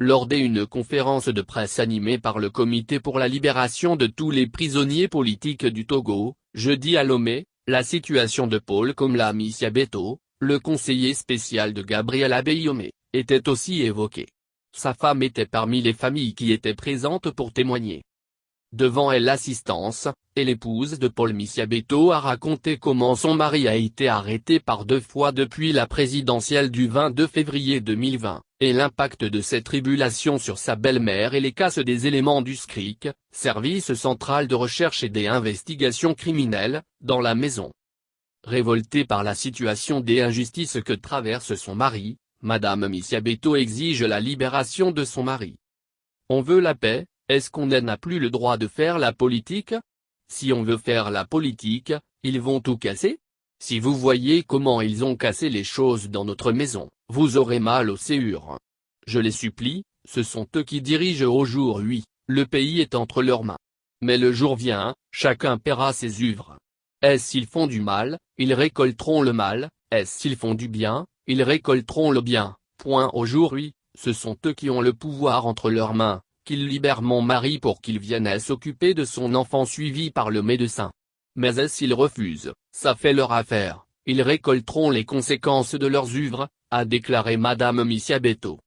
lors d'une conférence de presse animée par le Comité pour la libération de tous les prisonniers politiques du Togo, jeudi à Lomé, la situation de Paul Komla Misiabeto, le conseiller spécial de Gabriel Abeyome, était aussi évoquée. Sa femme était parmi les familles qui étaient présentes pour témoigner. Devant elle l'assistance, et l'épouse de Paul Misiabeto a raconté comment son mari a été arrêté par 2 fois depuis la présidentielle du 22 février 2020, et l'impact de ces tribulations sur sa belle-mère et les casses des éléments du SCRIC, Service central de recherche et des investigations criminelles, dans la maison. Révoltée par la situation et injustice que traverse son mari, Madame Misiabeto exige la libération de son mari. On veut la paix. Est-ce qu'on n'a plus le droit de faire la politique? Si on veut faire la politique, ils vont tout casser? Si vous voyez comment ils ont cassé les choses dans notre maison, vous aurez mal au cœur. Je les supplie, ce sont eux qui dirigent aujourd'hui, le pays est entre leurs mains. Mais le jour vient, chacun paiera ses œuvres. Est-ce s'ils font du mal, ils récolteront le mal, est-ce s'ils font du bien, ils récolteront le bien. Aujourd'hui, ce sont eux qui ont le pouvoir entre leurs mains. Qu'il libère mon mari pour qu'il vienne s'occuper de son enfant suivi par le médecin. Mais s'ils refusent, ça fait leur affaire, ils récolteront les conséquences de leurs œuvres, a déclaré Madame Misiabeto.